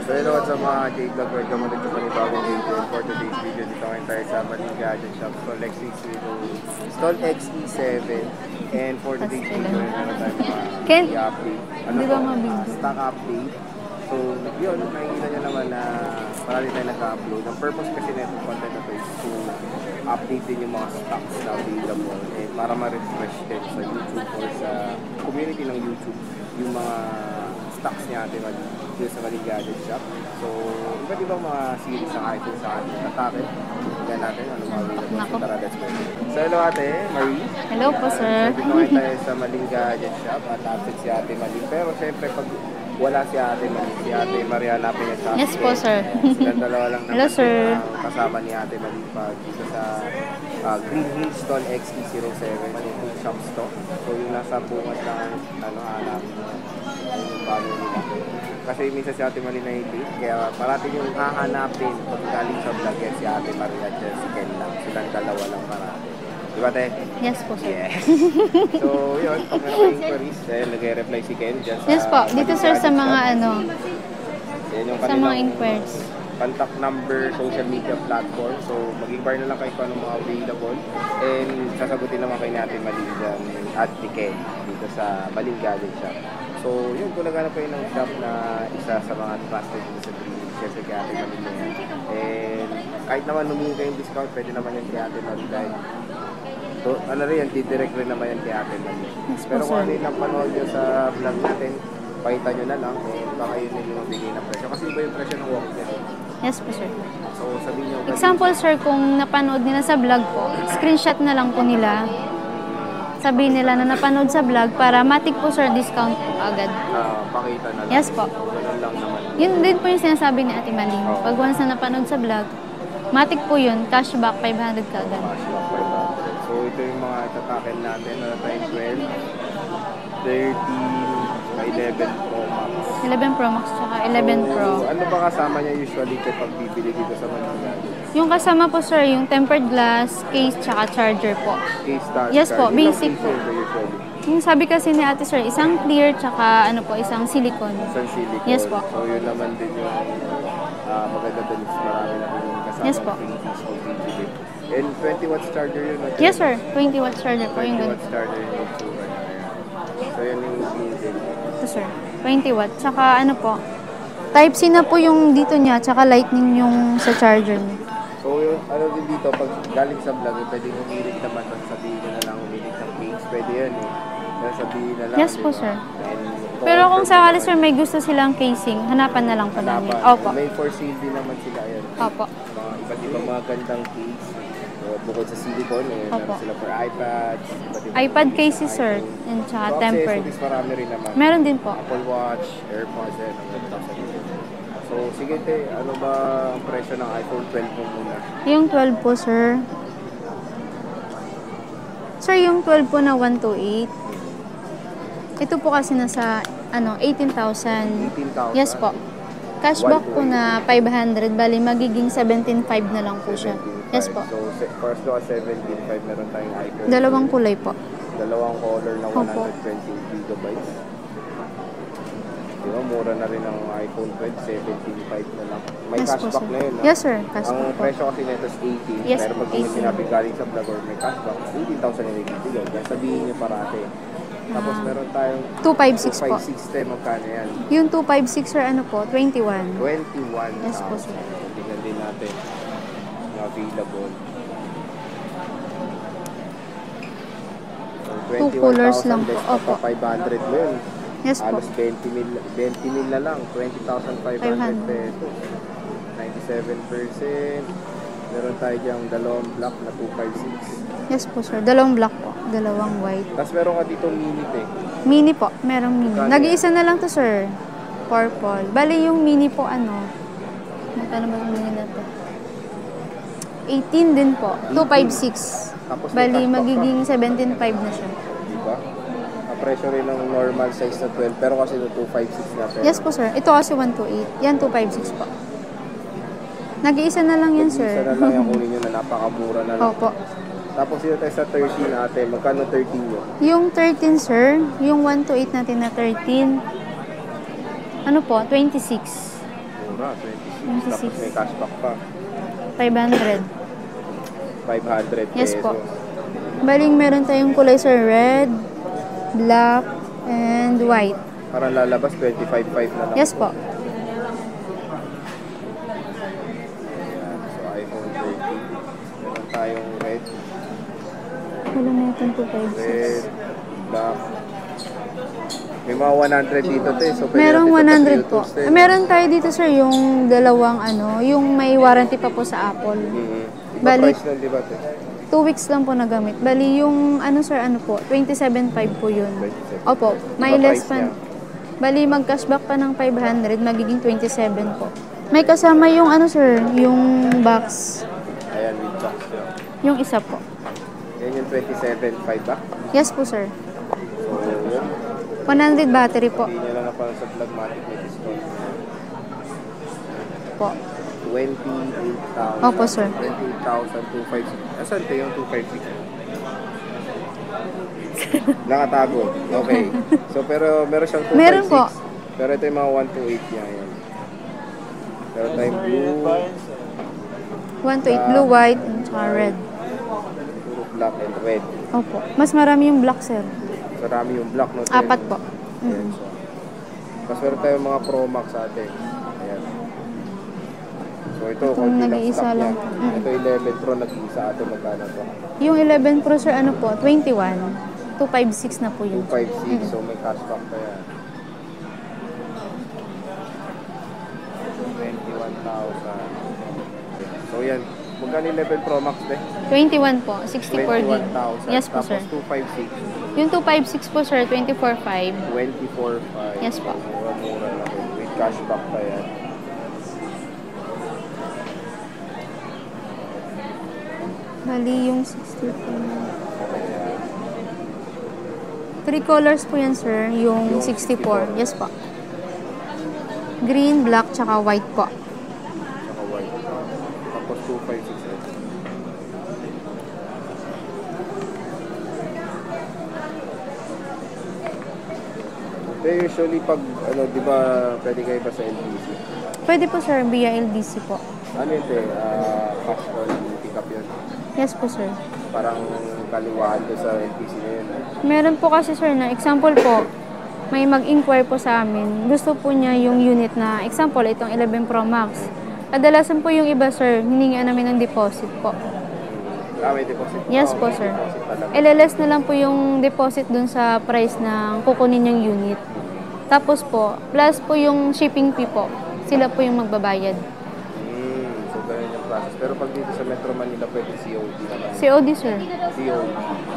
So hello sa mga J-Vlog, welcome ulit sa panibagong video. For today's video, dito ngayon tayo sa Maling Gadget Shop, Stall XE0, Stall XE7. And for today's video, meron tayo mga i-update. Ano ba stock update. So yun, nakikita nyo naman na marami tayo nag-upload. Ang purpose kasi na itong content na to is to update din yung mga stocks na available and para ma-refresh din sa YouTube or sa community ng YouTube yung mga stocks niya atin dito sa Maling Gadget Shop. So, iba't ibang mga series ng iPhone sa ating atake. Tignan natin ano mga available. So, tara, let's go. So, hello ate, Marie. Hello po, sir. So, dito ngayon tayo sa Maling Gadget Shop at absent si ate Maling. Pero, syempre, pag wala si ate Maling, si ate Maria hanapin niya sa atin. Yes po, sir. Silang dalawa lang naman. Hello, sir. Kasama ni ate Maling pag dito sa Green Hills Stall XE07 yung shop stock. So, yung nasa bungas ng hanap yung bago nila. Kasi minsan si ate Maling nahitig, kaya parating yung hahanapin pag galing sa vlog yan si ate Maria at si Ken lang. Silang dalawa lang parating. Diba, te? Yes po, sir. Yes. So, yun. Pag meron kayo inquiries, nag-reply si Ken dyan sa... Yes po. Dito, sir, sa mga yung sa mga inquiries. Contact number, social media platform. So, mag-inquire na lang kayo kung anong mga available. And sasagutin naman kayo natin Maling dyan at ni Ken dito sa Maling Gadget Shop. So, yun, kung naghanap kayo ng shop na isa sa mga trusted dito sa Green, syempre kay ate Maling na yan. And kahit naman humingi kayong discount, pwede naman yan kay ate Maling dahil so, ano rin yan, direct rin naman yan kay ate Maling. Pero kung ano yung napanood nyo sa vlog natin, pakita nyo na lang, baka yun yung mabigay na presyo. Kasi iba yung presyo ng walk nyo. Yes po, sir. So, sabihin nyo... Example, sir, kung napanood nila sa vlog po, screenshot na lang po nila. Sabihin nila na napanood sa vlog para matik po, sir, discount po agad. Pakita na lang. Yes po. So, ganun lang naman. Yun din po yung sinasabi ni Ate Maling. Pag once na napanood sa vlog, matik po yun, cashback 500 ka agad. Cashback 500. So, ito yung mga itatakin natin na tayo 12, 13, 11 Pro Max. 11 Pro Max tsaka 11 Pro. Ano ba kasama niya usually kapag bibili dito sa Maling Gadget? Yung kasama po, sir, yung tempered glass, case, tsaka charger po. Case touch. Yes po, basic po. Usually. Yung sabi kasi ni Ate, sir, isang clear tsaka isang silicone. Isang silicone. Yes po. So yun naman din yung maganda din. Marami na din yung kasama. Yes po. And 20 watts charger yun? Yes, sir. 20 watts charger po. 20 watts charger yun. So yun yung din. Ito, sir. 20 watts. Tsaka Type-C na po yung dito niya, tsaka lightning yung sa charger niya. So yung din dito, pag galing sa vlog, pwedeng umilit naman, sabihin na lang umilit ng case. Pwede yun eh. Pero sabihin na lang. Yes po, sir. Pero kung sakali, sir, may gusto silang casing, hanapan na lang po namin. Opo. May for sale din naman sila yan. Opo. Mga iba't ibang mga gandang case. Bukod sa silicone, meron sila for iPad. iPad cases, sir. And tsaka tempered. Accessories marami rin naman. Meron din po. Apple Watch, AirPods, yan. So, sige te, ano ba ang presyo ng iPhone 12 mo muna? Yung 12 po, sir. Sir, yung 12 po na 128. Ito po kasi nasa 18,000. 18,000? Yes po. Cashback po na 500, bali magiging 17,500 na lang po siya. Yes po. So, first ko 17,500 meron tayong iPhone. Dalawang kulay po. Dalawang color na Opo. 128 gigabytes. Diba, mura na rin ang iPhone 12, 17,500 na lang. May Yes po, cashback sir. na yun. Yes, sir. Ang Cashback po. presyo kasi nito is 18. Yes, pero pag 18. sinabi galing sa vlog or may cashback, 18,000 yung ibigay. Kaya sabihin niyo parate. Tapos meron tayong 256 po. 256 magkano yan? Yung 256, sir, 21. 21,000. Yes po, sir. Tingnan din natin yung available. So, Two colors lang po. less Opo. pa 500 mo yun. Yes po. Halos 20 mil na lang. 20,500 pesos. 97%. Meron tayo diyang dalawang black na 256. Yes po, sir. Dalawang black po. Dalawang white. Tapos meron ka dito mini eh. Mini po. Merong mini. Magkano Nag-iisa na lang to, sir. Purple. Bali yung mini po, magkano ba yung mini na to? 18 din po. 256. Tapos Bali, may cashback magiging 17,500 na siya. Diba? Ang presyo rin ng normal size na 12. Pero kasi ito 256 na. Pero Yes po, sir. Ito kasi 128. Yan, 256 po. Nag-iisa na lang yan, sir. Isa na lang yung kunin nyo na napakamura na lang. Opo. Tapos dito tayo sa 13 natin. Magkano 13 nyo? Yung 13, sir, yung 128 natin na 13, 26. mura, 26. Tapos may cashback pa. 500. 500 pesos. Yes po. Baling meron tayong kulay sir, red, black, and white. Parang lalabas 25.5 na lang. Yes po. Ayan, so iPhone 13. Meron tayong red, Wala na itong 256. red, black. May mga 100 dito te. So pwede Merong natin 100 po. ito pa Meron tayo dito sir, yung dalawang yung may warranty pa po sa Apple. Iba Bali- price nun, di ba te? 2 weeks lang po nagamit. Bali, yung sir, po, 27.5 po yun. 27. Opo, may Iba less price pa. niya. Bali, mag-cashback pa ng 500, magiging 27 po. May kasama yung sir, yung box. Ayan, with box niya. Yung isa po. Yan yung 27.5 ba? Yes po, sir. So, yun. 100 battery po. Hindi nyo lang na parang sa Vlogmatic may discount. Po. 28,000. Opo, sir. 28,256. Asan ito yung 256? Nakatago. Okay. So, pero meron siyang 256. Meron po. Pero ito yung mga 128 niya. Yan. Meron tayong blue, 128 blue, white, and saka red. puro black and red. Opo. Mas marami yung black, sir. Marami yung black. No? 4 po. Ayan, so. Tapos meron tayong mga Pro Max sa atin. Ayan. So ito, konti lang nag-iisa stock lang. yan. Ito 11 Pro, nag-iisa atin magkano to? Yung 11 Pro, sir, po, 21. 256 na po yun. 256, so may cashback pa yan. 21,000. So yan, magkano 11 Pro Max eh? 21 po, 64 gig. 21,000. Yes po, sir. Tapos 256, Yung 256 po, sir, 24.5. 24,500. Yes po. So, mura-mura lang yun. With cashback pa yan. Bali, yung 64. Ayan. 3 colors po yan, sir. Yung 64. Yes po. Green, black, tsaka white po. Saka white. Tapos 256 ito. Pero usually pag, di ba, pwede kayo ba sa LBC? Pwede po, sir, via LDC po. Ano yun, cash on pick up yun? Yes po, sir. Parang kaliwahan ko sa LBC na yun. Meron po kasi, sir, na example po, may mag-inquire po sa amin. Gusto po niya yung unit na, example, itong 11 Pro Max. Kadalasan po yung iba, sir, hiningian namin ng deposit po. May deposit? Yes po, sir. Deposit talaga. LLS na lang po yung deposit dun sa price na kukunin yung unit. Tapos po, plus po yung shipping fee po. Sila po yung magbabayad. So ganun yung process. Pero pag dito sa Metro Manila, pwede COD naman. COD, sir. COD.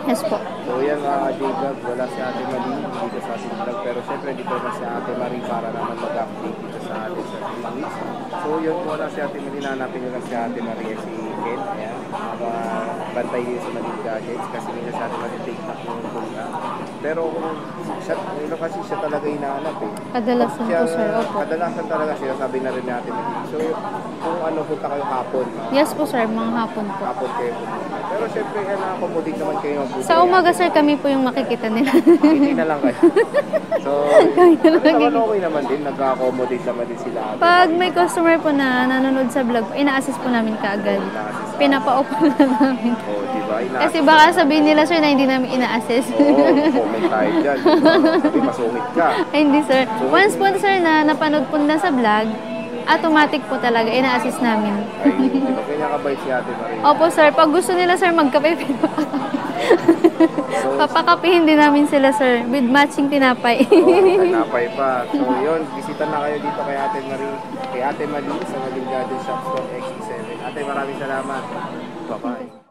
Yes po. So yan mga J-Vlog, wala si Ate Marie dito sa ating vlog. Pero syempre dito na si Ate Marie para naman mag-update dito sa atin sa Philippines. So yun, kung wala si Ate Marie, nanapin nyo lang si Ate Marie si Ken. Ayan, bantay dito sa Maling Gadgets kasi nila si Ate Marie take na yung punta. Pero kung siya, kasi siya talaga inaanap eh. Kadalasan Siya, po, sir. Opo. kadalasan talaga siya, sabi na rin natin. So kung punta kayo hapon. Yes po, sir. Mga hapon po. Hapon kayo pumunta. Pero syempre, na-accommodate naman kayo mabuti. Sa umaga, sir, kami po yung makikita nila. Hindi na lang kayo. So, naman okay naman din. Nag-accommodate naman din sila. Pag may customer po na nanonood sa vlog, ina-assist po namin kaagad. Pinapaupo na namin. Oo, diba? Kasi baka sabihin nila, sir, na hindi namin ina-assist. Oo, comment tayo dyan. Sabi, masungit ka. Ay, hindi, sir. Once po, sir, na napanood po na sa vlog, automatic po talaga, ina-assist namin. Ay, diba? Kanya kabay si Ate Marie. Opo, sir. Pag gusto nila, sir, magkape, So, papakapihin din namin sila, sir, with matching tinapay. tinapay pa. So, yun. Bisita na kayo dito kay Ate Marie. Kay Ate Marie sa Maling Gadget Shop Store XE7. Ate, maraming salamat. Bye-bye.